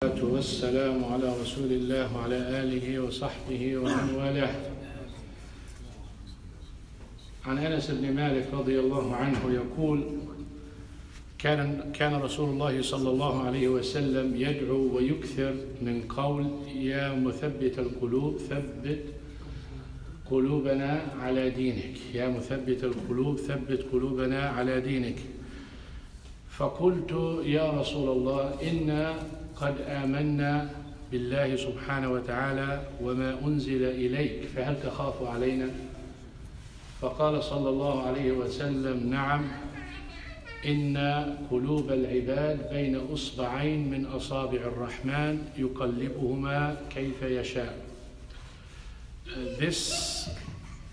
والسلام على رسول الله وعلى آله وصحبه ومن والاه. عن أنس بن مالك رضي الله عنه يقول: كان رسول الله صلى الله عليه وسلم يدعو ويكثر من قول: يا مثبت القلوب ثبت قلوبنا على دينك، يا مثبت القلوب ثبت قلوبنا على دينك. فقلت: يا رسول الله، إنا قد آمنا بالله سبحانه وتعالى وما أنزل إليك، فهل تخاف علينا؟ فقال صلى الله عليه وسلم: نعم، إن قلوب العباد بين أصبعين من أصابع الرحمن يقلبهما كيف يشاء. This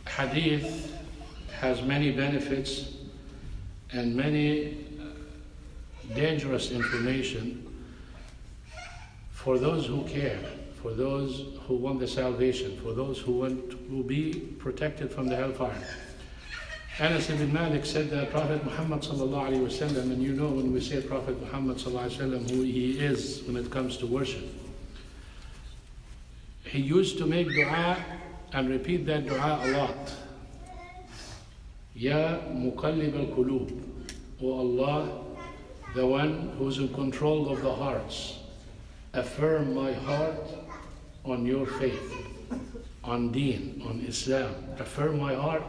hadith has many benefits and many dangerous information for those who care, for those who want the salvation, for those who want to be protected from the hellfire. Anas ibn Malik said that Prophet Muhammad sallallahu alaihi wasallam, and you know when we say Prophet Muhammad sallallahu alaihi wasallam who he is when it comes to worship, he used to make dua and repeat that dua a lot. Ya muqallib al-qulub, O Allah, the one who's in control of the hearts, affirm my heart on your faith, on deen, on Islam. Affirm my heart,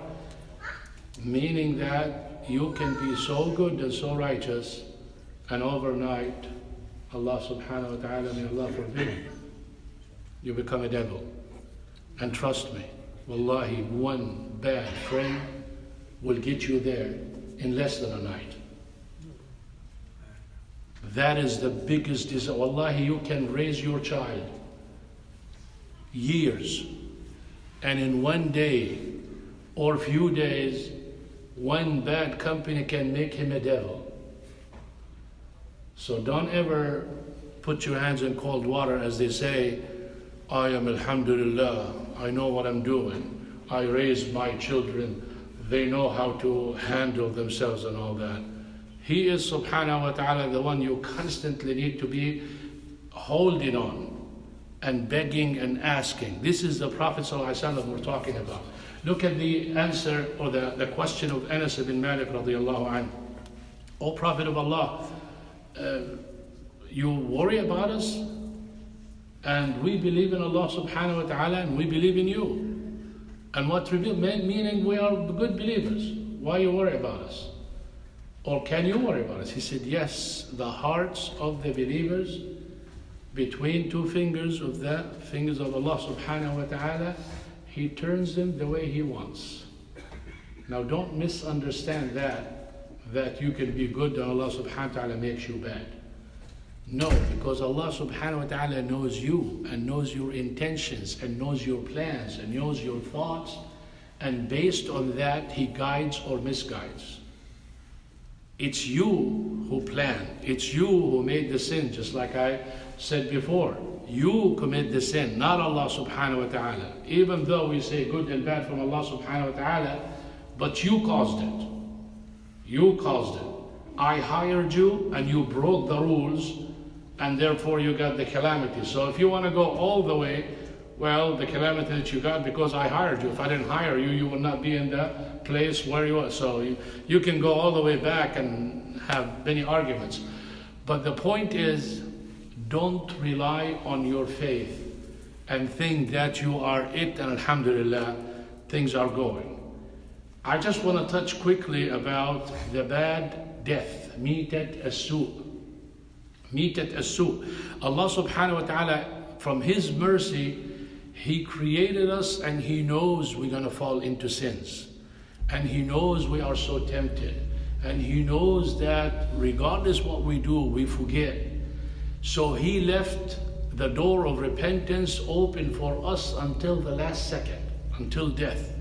meaning that you can be so good and so righteous, and overnight, Allah subhanahu wa ta'ala, may Allah forbid, you become a devil. And trust me, wallahi, one bad friend will get you there in less than a night. That is the biggest desire. Wallahi, you can raise your child years, and in one day or few days, one bad company can make him a devil. So don't ever put your hands in cold water, as they say. I am alhamdulillah, I know what I'm doing. I raised my children, they know how to handle themselves and all that. He is subhanahu wa ta'ala the one you constantly need to be holding on and begging and asking. This is the Prophet sallallahu alaihi wasallam we're talking about. Look at the answer or the question of Anas ibn Malik radiyallahu anhu. O Prophet of Allah, you worry about us, and we believe in Allah subhanahu wa ta'ala, and we believe in you. And what meaning we are good believers. Why you worry about us? Or can you worry about us? He said, yes, the hearts of the believers between two fingers of the fingers of Allah subhanahu wa ta'ala, He turns them the way He wants. Now don't misunderstand that you can be good and Allah subhanahu wa ta'ala makes you bad. No, because Allah subhanahu wa ta'ala knows you and knows your intentions and knows your plans and knows your thoughts, and based on that He guides or misguides. It's you who planned. It's you who made the sin, just like I said before. You commit the sin, not Allah subhanahu wa ta'ala. Even though we say good and bad from Allah subhanahu wa ta'ala, but you caused it. You caused it. I hired you and you broke the rules, and therefore you got the calamity. So if you want to go all the way, well, the calamity that you got because I hired you. If I didn't hire you, you would not be in the place where you are. So you can go all the way back and have many arguments. But the point is, don't rely on your faith and think that you are it and alhamdulillah, things are going. I just want to touch quickly about the bad death, mitat as-su'. Mitat as-su'. Allah subhanahu wa ta'ala, from His mercy, He created us, and He knows we're going to fall into sins. And He knows we are so tempted. And He knows that regardless what we do, we forget. So He left the door of repentance open for us until the last second, until death.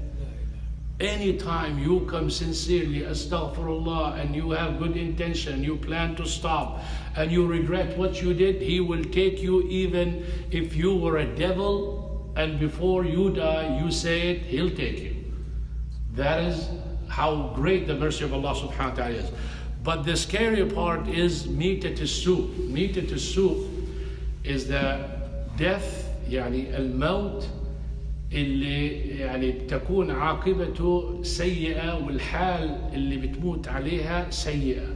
Anytime you come sincerely, astaghfirullah, and you have good intention, you plan to stop, and you regret what you did, He will take you even if you were a devil, and before you die, you say it, He'll take you. That is how great the mercy of Allah subhanahu wa ta'ala is. But the scary part is mitat as-su'. Mitat as-su' is the death يعني الموت اللي يعني بتكون عاقبته سيئة والحال اللي بتموت عليها سيئة.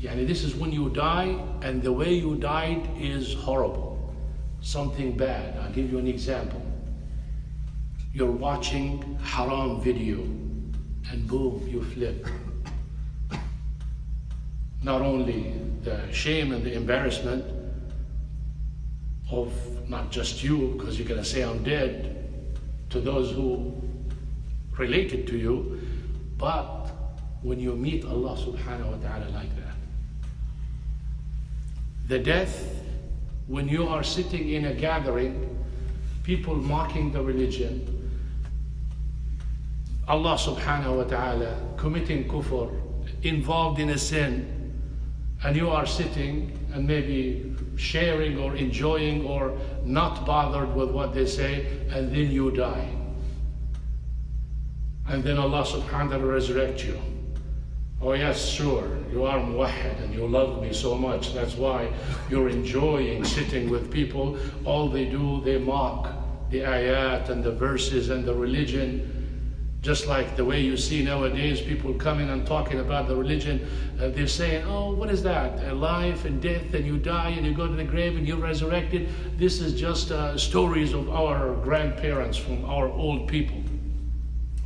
يعني this is when you die and the way you died is horrible, something bad. I'll give you an example. You're watching haram video and boom, you flip. Not only the shame and the embarrassment of not just you, because you're going to say I'm dead to those who related to you, but when you meet Allah subhanahu wa ta'ala like that. The death, when you are sitting in a gathering, people mocking the religion, Allah subhanahu wa ta'ala committing kufr, involved in a sin, and you are sitting and maybe sharing or enjoying or not bothered with what they say, and then you die. And then Allah subhanahu wa ta'ala resurrect you. Oh yes, sure, you are muwahhid and you love me so much. That's why you're enjoying sitting with people. All they do, they mock the ayat and the verses and the religion. Just like the way you see nowadays, people coming and talking about the religion, they're saying, oh, what is that? Life and death, and you die and you go to the grave and you're resurrected. This is just stories of our grandparents, from our old people.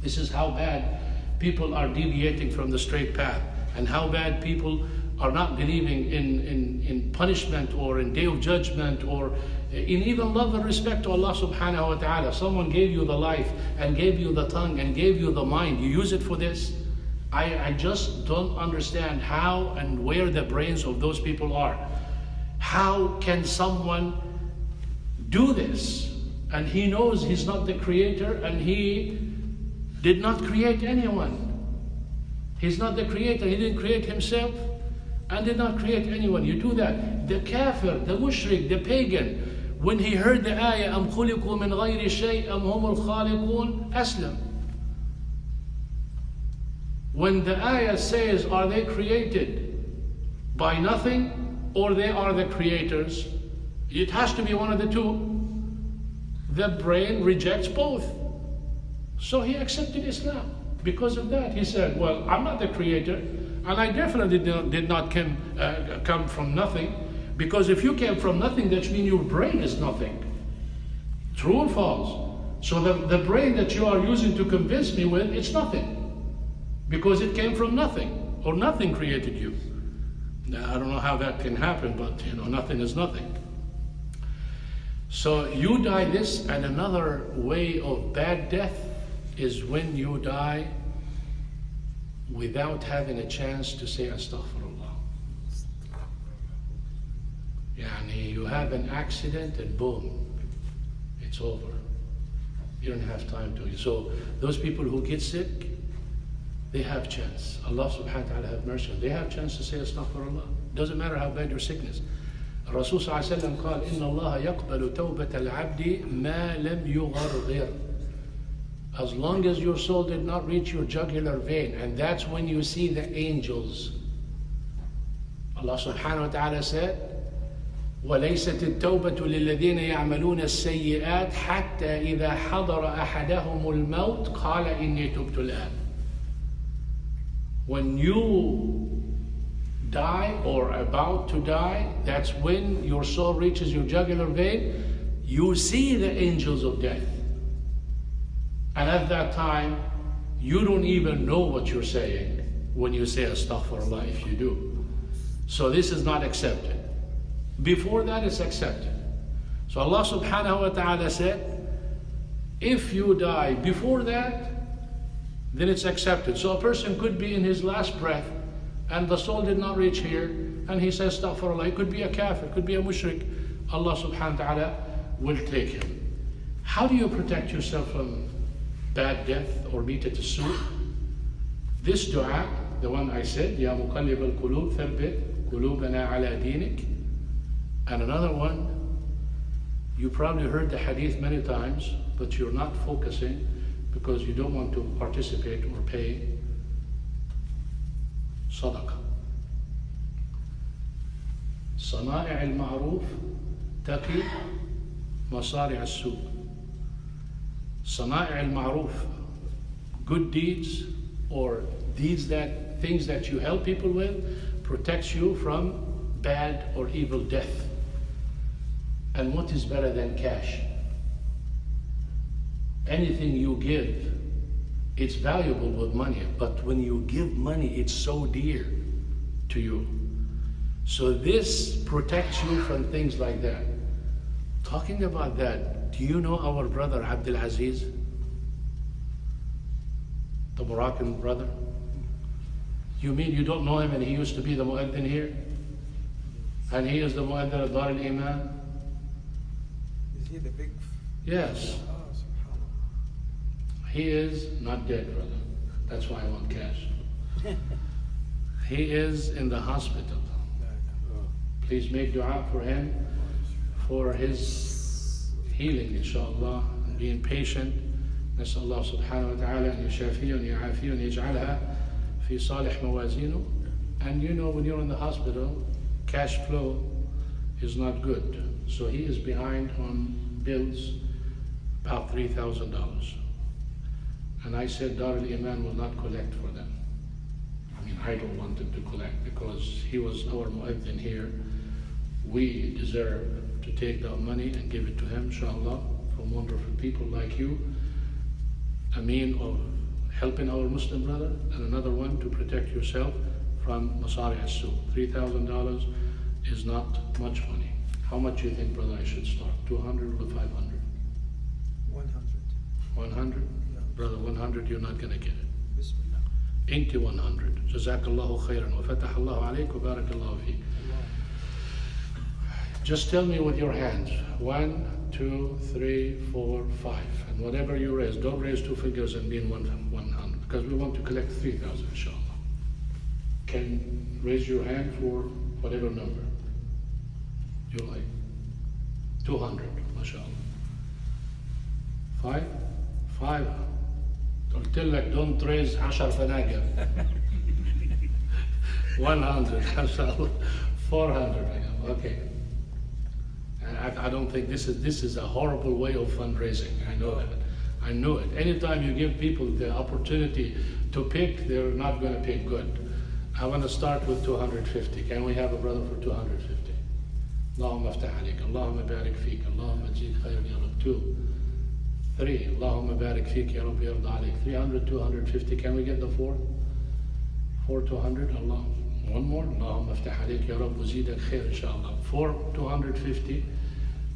This is how bad people are deviating from the straight path, and how bad people are not believing in punishment or in day of judgment or in even love and respect to Allah subhanahu wa ta'ala. Someone gave you the life and gave you the tongue and gave you the mind. You use it for this? I just don't understand how and where the brains of those people are. How can someone do this? And he knows he's not the creator, and he did not create anyone. He's not the creator. He didn't create himself and did not create anyone. You do that. The kafir, the mushrik, the pagan, when he heard the ayah, أَمْ خُلِقُوا مِنْ غَيْرِ شَيْءٍ أَمْ هُمُ الْخَالِقُونَ أَسْلَمَ. When the ayah says, are they created by nothing or they are the creators? It has to be one of the two. The brain rejects both. So he accepted Islam. Because of that, he said, well, I'm not the creator, and I definitely did not come from nothing. Because if you came from nothing, that means your brain is nothing. True or false? So the brain that you are using to convince me with, it's nothing. Because it came from nothing, or nothing created you. Now, I don't know how that can happen, but nothing is nothing. So you die this, and another way of bad death is when you die without having a chance to say astaghfirullah. Yani you have an accident and boom, it's over. You don't have time to. So those people who get sick, they have chance. Allah subhanahu wa ta'ala have mercy. They have chance to say astaghfirullah. Doesn't matter how bad your sickness. Rasul sallallahu alayhi wa sallam قال إن الله يقبل توبة العبد ما لم يغرغر. As long as your soul did not reach your jugular vein, and that's when you see the angels. Allah subhanahu wa ta'ala said, وليست التوبة للذين يعملون السيئات حتى إذا حضر أحدهم الموت قال إني تبت الآن. When you die or about to die, that's when your soul reaches your jugular vein. You see the angels of death. And at that time, you don't even know what you're saying when you say astaghfirullah, if you do. So this is not accepted. Before that, it's accepted. So Allah subhanahu wa ta'ala said, if you die before that, then it's accepted. So a person could be in his last breath and the soul did not reach here, and he says astaghfirullah. It could be a kafir, could be a mushrik. Allah subhanahu wa ta'ala will take him. How do you protect yourself from bad death or meetat as-su'? This dua, the one I said, Ya muqallib al-qulub thabbit qulubana ala dinik. And another one, you probably heard the hadith many times, but you're not focusing because you don't want to participate or pay sadaqah. صنائع المعروف تقي مصارع السوء. صنائع المعروف, good deeds or deeds that, things that you help people with, protects you from bad or evil death. And what is better than cash? Anything you give, it's valuable with money, but when you give money, it's so dear to you. So this protects you from things like that. Talking about that, do you know our brother Abdul Aziz? The Moroccan brother? You mean you don't know him and he used to be the mu'adhin here? And he is the mu'adhin of Dar al-Iman? Is he the big? Yes. Oh, subhanallah. He is not dead, brother. That's why I want cash. He is in the hospital. Please make dua for him, for his healing, inshallah, and being patient. نسأل الله سبحانه وتعالى أن يشافيه ويعافيه ويجعلها في صالح موازينه. And you know, when you're in the hospital, cash flow is not good. So he is behind on bills, about $3,000. And I said Dar al-Iman will not collect for them. I mean, I don't want them to collect because he was our mu'adhin here. We deserve to take that money and give it to him, inshallah, from wonderful people like you. A mean of helping our Muslim brother, and another one to protect yourself from Masari as-Su. $3,000 is not much money. How much do you think, brother, I should start? 200 or 500? 100. 100? Yeah. Brother, 100, you're not going to get it. Bismillah. Inti 100. Jazakallahu khairan wa fatahallahu alayk wa barakallahu feek. Just tell me with your hands. 1, 2, 3, 4, 5. And whatever you raise, don't raise two figures and be in 100, because we want to collect 3,000, inshallah. Can raise your hand for whatever number you like. 200, mashallah. 5? 5. قلت لك don't raise 10 فناجر. 100, mashallah. 400, okay. I don't think this is a horrible way of fundraising. I know that. I know it. Anytime you give people the opportunity to pick, they're not going to pick good. I want to start with 250. Can we have a brother for 250? اللهم افتح عليك. اللهم بارك فيك. اللهم تزيد خير يا رب. 2, 3. اللهم بارك فيك يا رب يرضى عليك. 300, 250. Can we get the 4? 4, 200. Allah. One more. اللهم افتح عليك يا رب وزيدك خير إن شاء الله. 4, 250.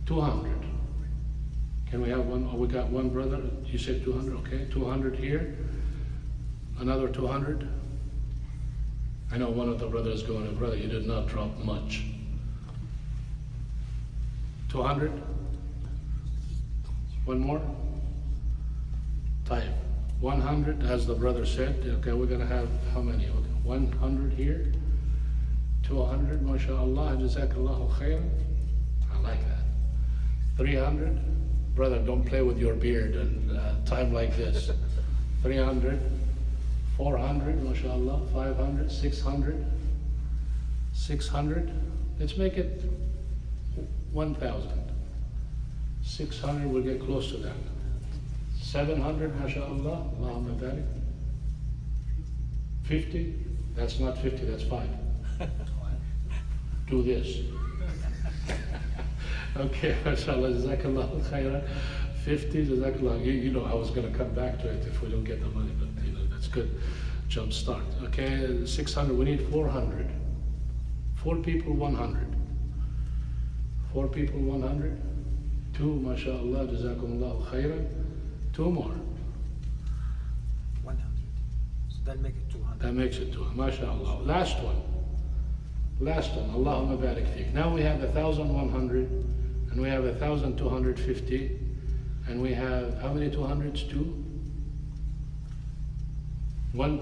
200. Can we have one? Oh, we got one brother. You said 200, okay. 200 here. Another 200. I know one of the brothers going, brother, you did not drop much. 200. One more. Type. 100, as the brother said. Okay, we're going to have how many? Okay, 100 here. 200, mashallah, jazakallahu khairan. I like that. 300, brother, don't play with your beard and time like this. 300, 400, mashallah, 500, 600, 600. Let's make it 1,000. 600, we'll get close to that. 700, mashallah, Allahumma barik. 50, that's not 50, that's 5. Do this. Okay, mashallah, jazakallahu khairan. 50, jazakallah. You know, I was going to come back to it if we don't get the money, but you know, that's good. Jump start. Okay, 600, we need 400. 4 people, 100. 4 people, 100. 2, mashallah, jazakumullahu khairan. 2 more. 100. So that'll make it 200. That makes it 200, mashallah. Last one. Last one, Allahumma barik fiqh. Now we have 1,100, and we have 1,250, and we have, how many 200s? 2? 1,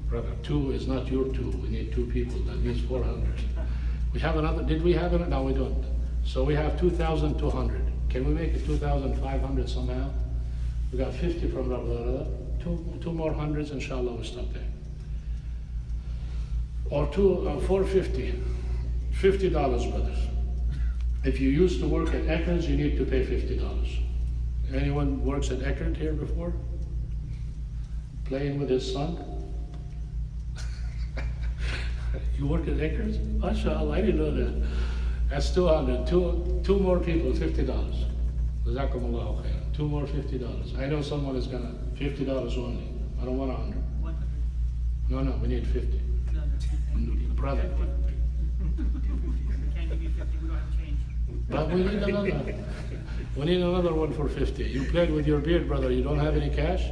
brother, 2 is not your 2. We need 2 people, that means 400. We have another, did we have it? No, we don't. So we have 2,200. Can we make it 2,500 somehow? We got 50 from Rabbi. Two more hundreds, inshallah, we'll stop there. Or 450. $50, brothers. If you used to work at Eckerd's, you need to pay $50. Anyone works at Eckerd here before? Playing with his son? You work at Eckerd's? MashaAllah, I didn't know that. That's 200. Two more people, $50. Jazakumullahu khairan. Two more $50. I know someone is gonna $50 only. I don't want 100. 100. No, we need 50. No. Brother. Can't give you 50, we don't have change. But we need another. We need another one for 50. You played with your beard, brother. You don't have any cash?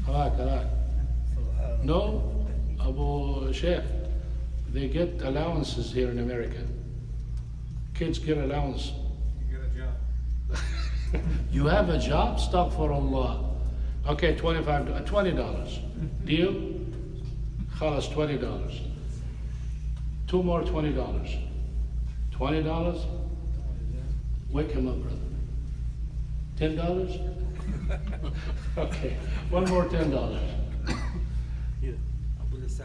Halak. No, Abu Sheikh. They get allowances here in America. Kids get allowance. You get a job. You have a job? Astaghfirullah. Okay, $20. Deal? Khalas, $20. Two more $20. $20? Wake him up, brother. $10? Okay, one more $10.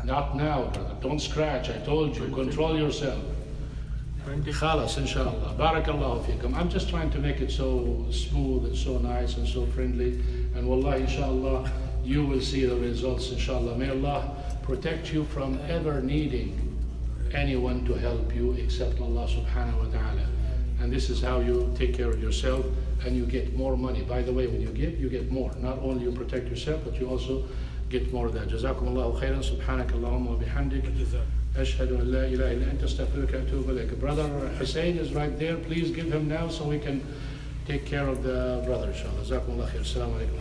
Not now, brother. Don't scratch. I told you. Control yourself. Khalas, inshallah. Barakallahu feekum. I'm just trying to make it so smooth and so nice and so friendly. And wallahi, inshallah, you will see the results, inshallah. May Allah protect you from ever needing anyone to help you except Allah subhanahu wa ta'ala. And this is how you take care of yourself and you get more money. By the way, when you give, you get more. Not only you protect yourself, but you also get more of that. Jazakumullahu khairan. Subhanakallahumma wa bihamdik. Ashhadu an la ilaha illa anta astaghfiruka wa atubu ilayk. Brother Hussein is right there. Please give him now so we can take care of the brother, inshallah. Jazakumullahu khair. Assalamu alaikum.